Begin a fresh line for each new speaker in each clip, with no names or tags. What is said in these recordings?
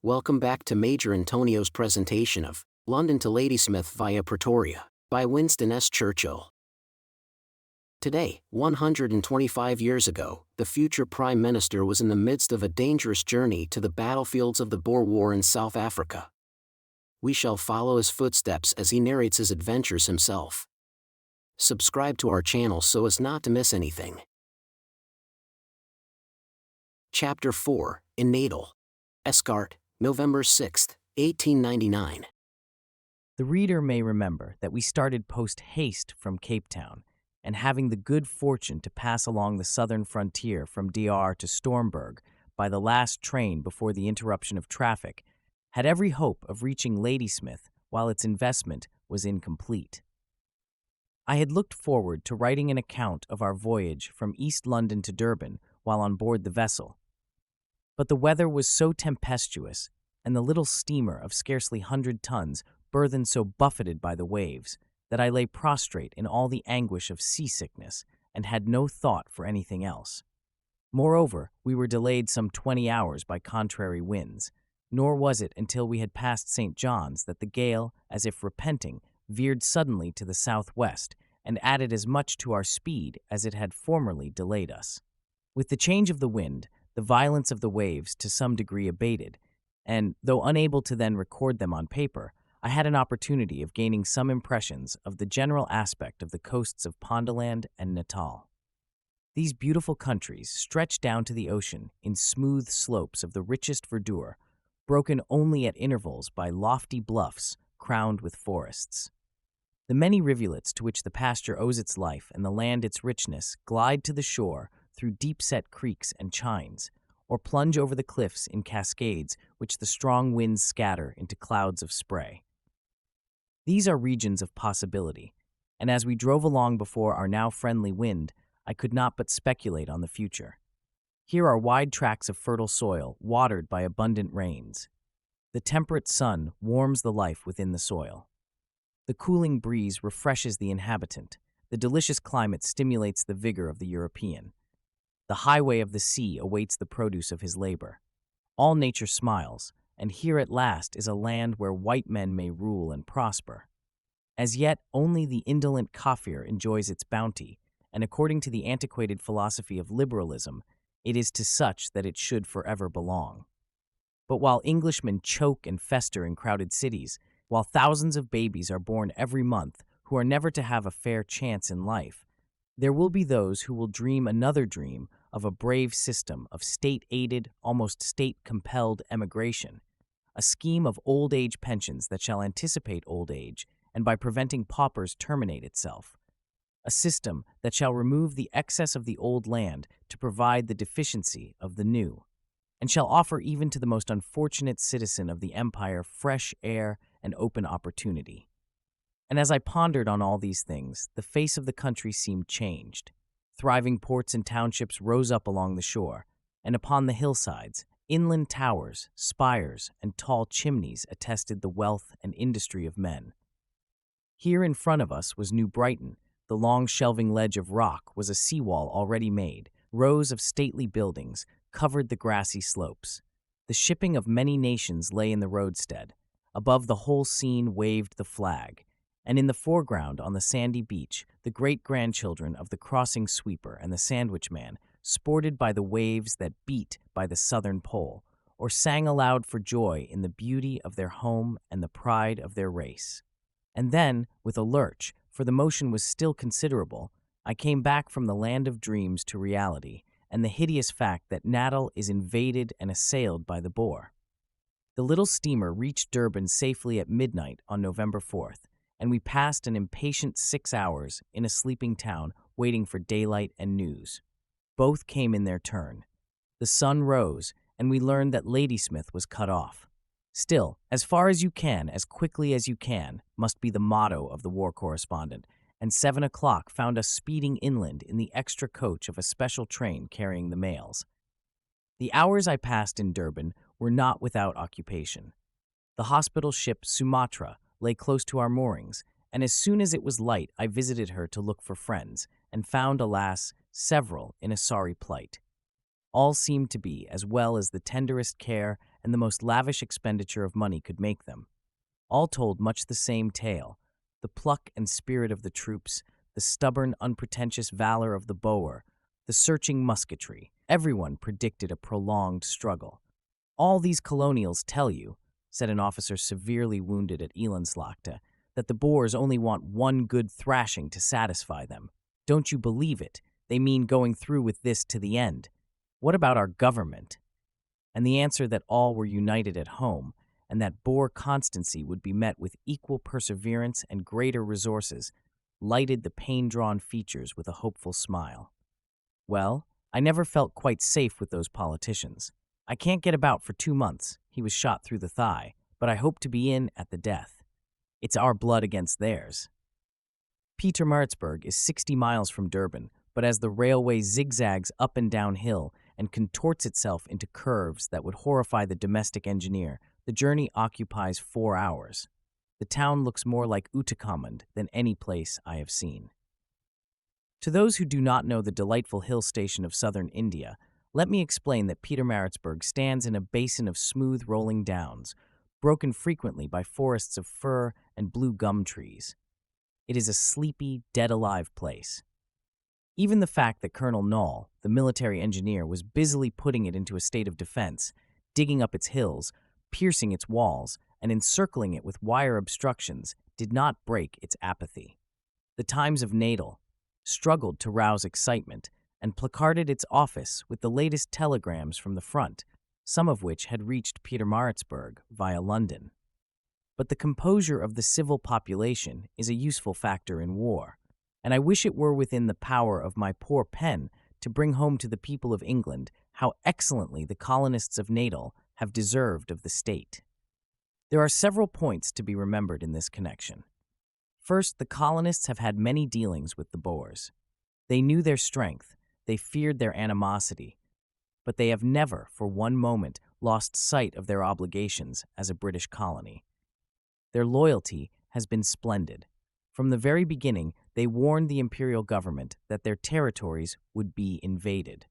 Welcome back to Major Antonio's presentation of London to Ladysmith via Pretoria by Winston S. Churchill. Today, 125 years ago, the future Prime Minister was in the midst of a dangerous journey to the battlefields of the Boer War in South Africa. We shall follow his footsteps as he narrates his adventures himself. Subscribe to our channel so as not to miss anything. Chapter 4, in Natal. Estcourt, November 6, 1899.
The reader may remember that we started post-haste from Capetown, and having the good fortune to pass along the southern frontier from DR to Stormberg by the last train before the interruption of traffic, had every hope of reaching Ladysmith while its investment was incomplete. I had looked forward to writing an account of our voyage from East London to Durban while on board the vessel. But the weather was so tempestuous, and the little steamer of scarcely 100 tons burthened so buffeted by the waves, that I lay prostrate in all the anguish of seasickness and had no thought for anything else. Moreover, we were delayed some 20 hours by contrary winds, nor was it until we had passed St. John's that the gale, as if repenting, veered suddenly to the southwest and added as much to our speed as it had formerly delayed us. With the change of the wind, the violence of the waves to some degree abated, and, though unable to then record them on paper, I had an opportunity of gaining some impressions of the general aspect of the coasts of Pondoland and Natal. These beautiful countries stretch down to the ocean in smooth slopes of the richest verdure, broken only at intervals by lofty bluffs crowned with forests. The many rivulets to which the pasture owes its life and the land its richness glide to the shore through deep-set creeks and chines, or plunge over the cliffs in cascades which the strong winds scatter into clouds of spray. These are regions of possibility, and as we drove along before our now friendly wind, I could not but speculate on the future. Here are wide tracts of fertile soil, watered by abundant rains. The temperate sun warms the life within the soil. The cooling breeze refreshes the inhabitant. The delicious climate stimulates the vigor of the European. The highway of the sea awaits the produce of his labor. All nature smiles, and here at last is a land where white men may rule and prosper. As yet, only the indolent Kafir enjoys its bounty, and according to the antiquated philosophy of liberalism, it is to such that it should forever belong. But while Englishmen choke and fester in crowded cities, while thousands of babies are born every month who are never to have a fair chance in life, there will be those who will dream another dream of a brave system of state-aided, almost state-compelled emigration, a scheme of old-age pensions that shall anticipate old age and by preventing paupers terminate itself, a system that shall remove the excess of the old land to provide the deficiency of the new, and shall offer even to the most unfortunate citizen of the empire fresh air and open opportunity. And as I pondered on all these things, the face of the country seemed changed. Thriving ports and townships rose up along the shore, and upon the hillsides, inland towers, spires, and tall chimneys attested the wealth and industry of men. Here in front of us was New Brighton. The long shelving ledge of rock was a seawall already made. Rows of stately buildings covered the grassy slopes. The shipping of many nations lay in the roadstead. Above the whole scene waved the flag, and in the foreground on the sandy beach, the great-grandchildren of the crossing sweeper and the sandwich man sported by the waves that beat by the southern pole, or sang aloud for joy in the beauty of their home and the pride of their race. And then, with a lurch, for the motion was still considerable, I came back from the land of dreams to reality, and the hideous fact that Natal is invaded and assailed by the Boer. The little steamer reached Durban safely at midnight on November 4th, and we passed an impatient 6 hours in a sleeping town waiting for daylight and news. Both came in their turn. The sun rose, and we learned that Ladysmith was cut off. Still, as far as you can, as quickly as you can, must be the motto of the war correspondent, and 7 o'clock found us speeding inland in the extra coach of a special train carrying the mails. The hours I passed in Durban were not without occupation. The hospital ship Sumatra lay close to our moorings, and as soon as it was light I visited her to look for friends, and found, alas, several in a sorry plight. All seemed to be, as well as the tenderest care and the most lavish expenditure of money could make them. All told much the same tale: the pluck and spirit of the troops, the stubborn, unpretentious valor of the Boer, the searching musketry. Everyone predicted a prolonged struggle. "All these colonials tell you," said an officer severely wounded at Elandslaagte, "that the Boers only want one good thrashing to satisfy them. Don't you believe it? They mean going through with this to the end. What about our government?" And the answer that all were united at home, and that Boer constancy would be met with equal perseverance and greater resources, lighted the pain-drawn features with a hopeful smile. "Well, I never felt quite safe with those politicians. I can't get about for 2 months. He was shot through the thigh, but I hope to be in at the death. It's our blood against theirs." Pietermaritzburg is 60 miles from Durban, but as the railway zigzags up and down hill and contorts itself into curves that would horrify the domestic engineer, the journey occupies 4 hours. The town looks more like Ootacamund than any place I have seen. To those who do not know the delightful hill station of southern India, let me explain that Pietermaritzburg stands in a basin of smooth rolling downs, broken frequently by forests of fir and blue gum trees. It is a sleepy, dead-alive place. Even the fact that Colonel Knoll, the military engineer, was busily putting it into a state of defense, digging up its hills, piercing its walls, and encircling it with wire obstructions, did not break its apathy. The Times of Natal struggled to rouse excitement and placarded its office with the latest telegrams from the front, some of which had reached Pietermaritzburg via London. But the composure of the civil population is a useful factor in war, and I wish it were within the power of my poor pen to bring home to the people of England how excellently the colonists of Natal have deserved of the state. There are several points to be remembered in this connection. First, the colonists have had many dealings with the Boers. They knew their strength, they feared their animosity, but they have never, for one moment, lost sight of their obligations as a British colony. Their loyalty has been splendid. From the very beginning, they warned the imperial government that their territories would be invaded.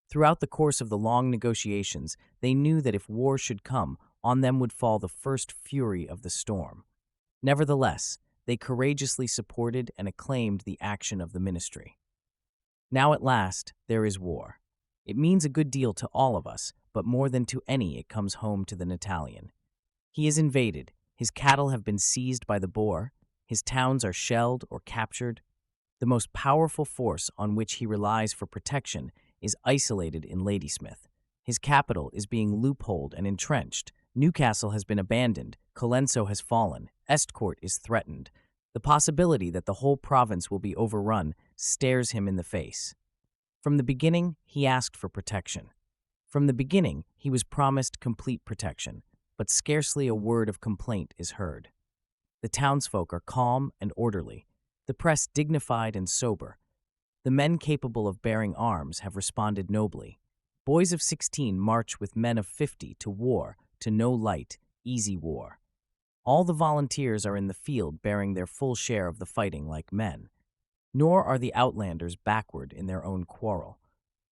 Throughout the course of the long negotiations, they knew that if war should come, on them would fall the first fury of the storm. Nevertheless, they courageously supported and acclaimed the action of the ministry. Now at last, there is war. It means a good deal to all of us, but more than to any it comes home to the Natalian. He is invaded, his cattle have been seized by the Boer, his towns are shelled or captured. The most powerful force on which he relies for protection is isolated in Ladysmith. His capital is being loopholed and entrenched. Newcastle has been abandoned, Colenso has fallen, Estcourt is threatened. The possibility that the whole province will be overrun stares him in the face. From the beginning, he asked for protection. From the beginning, he was promised complete protection, but scarcely a word of complaint is heard. The townsfolk are calm and orderly, the press dignified and sober. The men capable of bearing arms have responded nobly. Boys of 16 march with men of 50 to war, to no light, easy war. All the volunteers are in the field bearing their full share of the fighting like men. Nor are the outlanders backward in their own quarrel.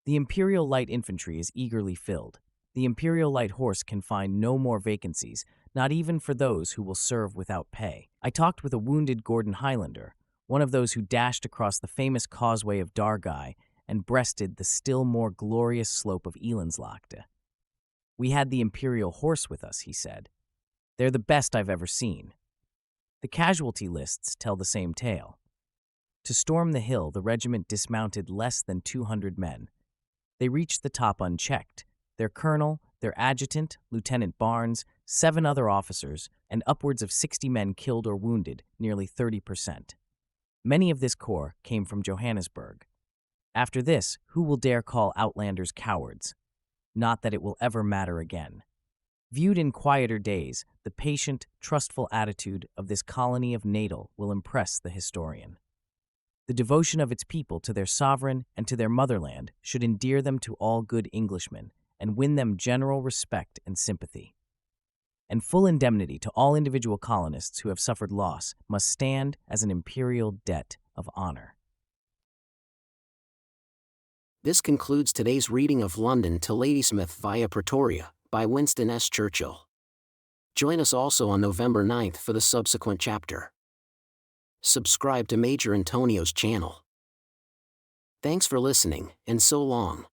The Imperial Light Infantry is eagerly filled. The Imperial Light Horse can find no more vacancies, not even for those who will serve without pay. I talked with a wounded Gordon Highlander, one of those who dashed across the famous causeway of Dargai and breasted the still more glorious slope of Elandslaagte. "We had the Imperial Horse with us," he said. "They're the best I've ever seen." The casualty lists tell the same tale. To storm the hill, the regiment dismounted less than 200 men. They reached the top unchecked. Their colonel, their adjutant, Lieutenant Barnes, 7 other officers, and upwards of 60 men killed or wounded, nearly 30%. Many of this corps came from Johannesburg. After this, who will dare call outlanders cowards? Not that it will ever matter again. Viewed in quieter days, the patient, trustful attitude of this colony of Natal will impress the historian. The devotion of its people to their sovereign and to their motherland should endear them to all good Englishmen and win them general respect and sympathy. And full indemnity to all individual colonists who have suffered loss must stand as an imperial debt of honor.
This concludes today's reading of London to Ladysmith via Pretoria by Winston S. Churchill. Join us also on November 9th for the subsequent chapter. Subscribe to Major Antonio's channel. Thanks for listening, and so long.